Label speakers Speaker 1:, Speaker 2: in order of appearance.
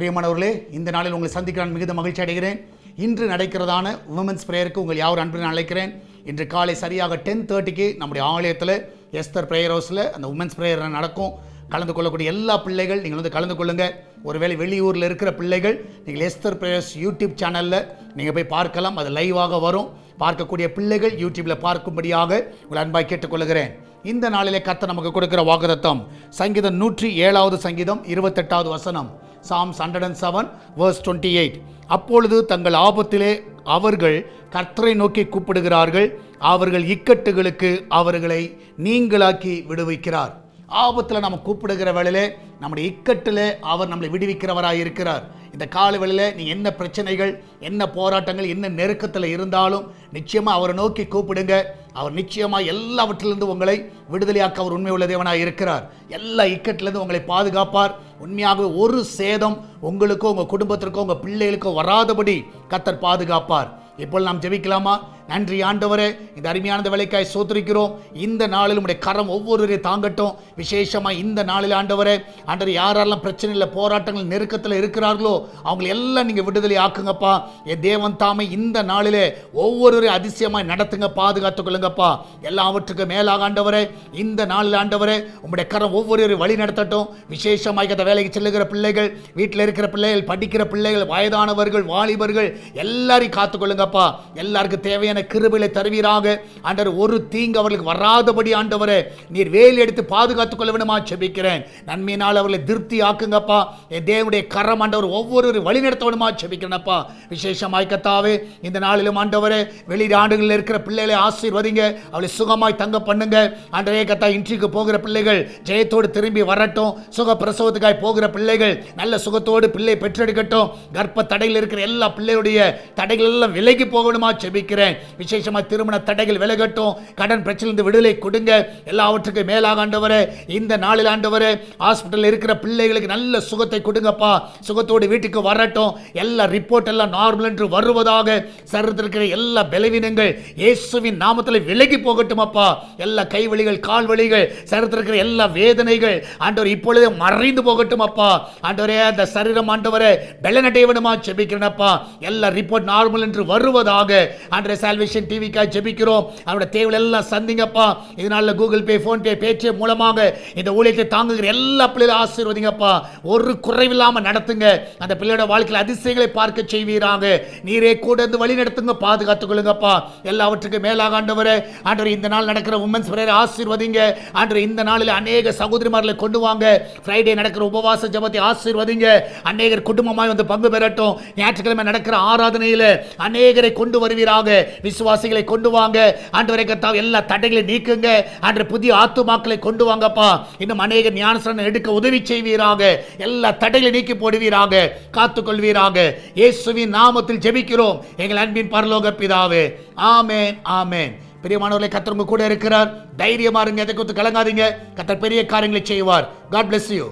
Speaker 1: பிரியமானவர்களே, இந்த நாளில் உங்களை சந்திக்க நான் மிகுந்த மகிழ்ச்சி அடைகிறேன். இன்று நடக்கிறதான உமன்ஸ் பிரேயருக்கு உங்கள் யாவர் அன்புடன் அழைக்கிறேன். இன்று காலை சரியாக 10:30க்கு நம்முடைய ஆலயத்தில் எஸ்தர் பிரேயர் ஹவுஸில் அந்த உமன்ஸ் பிரேயர் நடக்கும். கலந்து கொள்ளக்கூடிய எல்லா பிள்ளைகள் நீங்கள் வந்து கலந்து கொள்ளுங்கள். ஒருவேளை வெளியூரில் இருக்கிற பிள்ளைகள் நீங்கள் எஸ்தர் பிரேயர்ஸ் யூடியூப் சேனலில் நீங்கள் போய் பார்க்கலாம். அது லைவாக வரும். பார்க்கக்கூடிய பிள்ளைகள் யூடியூப்பில் பார்க்கும்படியாக உங்கள் அன்பாய் கேட்டுக்கொள்கிறேன். இந்த நாளிலே கர்த்தர் நமக்கு கொடுக்கிற வாக்குத்தத்தம் சங்கீதம் 107வது சங்கீதம் 28வது வசனம். Psalms 107 verse 28. அப்பொழுது தங்கள் ஆபத்திலே அவர்கள் கர்த்தரை நோக்கி கூப்பிடுகிறார்கள், அவர்கள் இக்கட்டுகளுக்கு அவர்களை நீங்களாக்கி விடுவிக்கிறார். ஆபத்தில் நம்ம கூப்பிடுகிற வேளையிலே நம்முடைய இக்கட்டில் அவர் நம்மளை விடுவிக்கிறவராக இருக்கிறார். இந்த கால வேளையில் நீ என்ன பிரச்சனைகள், என்ன போராட்டங்கள், என்ன நெருக்கத்தில் இருந்தாலும் நிச்சயமாக அவரை நோக்கி கூப்பிடுங்க. அவர் நிச்சயமாக எல்லாவற்றிலிருந்து உங்களை விடுதலையாக்க அவர் உண்மை உள்ள தேவனாக இருக்கிறார். எல்லா இக்கட்டிலிருந்து உங்களை பாதுகாப்பார். உண்மையாக ஒரு சேதம் உங்களுக்கோ உங்கள் குடும்பத்திற்கோ உங்கள் பிள்ளைகளுக்கோ வராதபடி கர்த்தர் பாதுகாப்பார். இப்போது நாம் ஜெபிக்கலாமா? நன்றி ஆண்டவரே, இந்த அருமையான வேலைக்காய் சோத்திரிக்கிறோம். இந்த நாளில் உடைய கரம் ஒவ்வொருவரையும் தாங்கட்டும். விசேஷமாக இந்த நாளில் ஆண்டவரே, யாரெல்லாம் பிரச்சனையில் போராட்டங்கள் நெருக்கத்தில் இருக்கிறார்களோ அவங்களை எல்லாம் நீங்கள் விடுதலை ஆக்குங்கப்பா. என் தேவன் தாமே இந்த நாளிலே ஒவ்வொருவரையும் அதிசயமாய் நடத்துங்க, பாதுகாத்துக் கொள்ளுங்கப்பா. எல்லாவற்றுக்கும் மேலாக ஆண்டவரே, இந்த நாளில் ஆண்டவரே உங்களுடைய கரம் ஒவ்வொருவரையும் வழி நடத்தட்டும். விசேஷமாக அந்த வேலைக்கு செல்லுகிற பிள்ளைகள், வீட்டில் இருக்கிற பிள்ளைகள், படிக்கிற பிள்ளைகள், வயதானவர்கள், வாலிபர்கள் எல்லாரையும் காத்துக்கொள்ளுங்கப்பா. எல்லாருக்கும் தேவையான கிருபையை தருவீராக. ஆண்டவர் ஒரு தீங்கு அவர்களுக்கு வராதபடி ஆண்டவரே நீர் வேலி எடுத்து பாதுகாத்துக் கொள்ள வேண்டுமா ஜெபிக்கிறேன். நன்மையினால் அவர்களை திருப்தி ஆக்குங்கப்பா. என் தேவனுடைய கரம் ஆண்டவர் ஒவ்வொரு வழிநடத்த வேண்டுமா ஜெபிக்கிறேன்ப்பா. விசேஷமாய் கர்த்தாவே, இந்த நாளிலும் ஆண்டவரே வெளிநாடுகளில் இருக்கிற பிள்ளைகளை ஆசீர்வதிங்க, அவளை சுகமாய் தங்க பண்ணுங்க. ஆண்டவரே கர்த்தா, இன்றைக்கு போகிற பிள்ளைகள் ஜெயத்தோடு திரும்பி வரட்டும். சுக பிரசவத்துக்காய் போகிற பிள்ளைகள் நல்ல சுகத்தோடு பிள்ளை பெற்றெடுக்கட்டும். கர்ப்ப தடையில் இருக்கிற எல்லா பிள்ளைகளுடைய தடைகள் எல்லாம் விலகி போகணுமா ஜெபிக்கிறேன். விசேஷமாக திருமண தடைகள் விலகட்டும். கடன் பிரச்சனையிலிருந்து விடுதலை கொடுங்க. எல்லாவற்றுக்கும் மேலாக ஆண்டவரே, இந்த நாளில் ஆண்டவரே ஹாஸ்பிட்டலில் இருக்கிற பிள்ளைகளுக்கு நல்ல சுகத்தை கொடுங்கப்பா. சுகத்தோடு வீட்டுக்கு வரட்டும். எல்லா ரிப்போர்ட் எல்லாம் நார்மல் என்று வருவதாக. சரீரத்தில் இருக்கிற எல்லா பலவீனங்கள் இயேசுவின் நாமத்தில் விலகி போகட்டும் அப்பா. எல்லா கைவலிகள், கால்வலிகள், சரீரத்தில் இருக்கிற எல்லா வேதனைகள் ஆண்டவர் இப்பொழுதே மறைந்து போகட்டும் அப்பா. ஆண்டவரே, அந்த சரீரம் ஆண்டவரே பலனடைய வேண்டுமா ஜெபிக்கிறேனப்பா. எல்லா ரிப்போர்ட் நார்மல் என்று வருவதாக. ஆண்டவரே, சால்வேஷன் டிவிக்காக ஜெபிக்கிறோம். அவருடைய தேவைகள் எல்லாம் சந்திங்கப்பா. இதனால கூகுள் பே, போன் பே, பேடிஎம் மூலமாக இந்த ஊழியத்தை தாங்குகிற எல்லா பிள்ளைகளும் ஆசீர்வதிங்கப்பா. ஒரு குறைவில்லாமல் நடத்துங்க. அந்த பிள்ளையோட வாழ்க்கையில் அதிசயங்களை பார்க்க செய்வீராக. நீரே கூட இருந்து வழி நடத்துங்க, பாதுகாத்துக் கொள்ளுங்கப்பா. எல்லாவற்றுக்கும் மேலாக ஆண்டவரே, ஆண்டவர் இந்த நாள் நடக்கிற உமன்ஸ் பிரேயர் ஆசீர்வதிங்க. ஆண்டவர் இந்த நாளில் அநேக சகோதரிமார்களை கொண்டு வாங்க. ஃப்ரைடே நடக்கிற உபவாச ஜெபத்தை ஆசீர்வதிங்க. அநேகர் குடும்பமாய் வந்து பங்கு பெறட்டும். ஞாயிற்றுக்கிழமை நடக்கிற ஆராதனையில் அநேகரை கொண்டு வருவீராக. விசுவாசிகளை கொண்டு வாங்க. ஆண்டவரே கர்த்தாவே, எல்லா தடைகளை நீக்குங்க. ஆண்டவரே, புதிய ஆத்துமாக்களை கொண்டு வாங்கப்பா. இன்னும் அநேக ஞானஸ்நானம் எடுக்க உதவி செய்வீராக. எல்லா தடைகளை நீக்கி போடுவீராக, காத்துக்கொள்வீராக. இயேசுவின் நாமத்தில் ஜெபிக்கிறோம் எங்கள் அன்பின் பரலோக பிதாவே. ஆமென், ஆமென். பிரியமானவர்களே, கர்த்தர் உங்க கூட இருக்கிறார். தைரியமா இருங்க, எதை குறித்து கலங்காதீங்க. கர்த்தர் பெரிய காரியங்களை செய்வார். God bless you.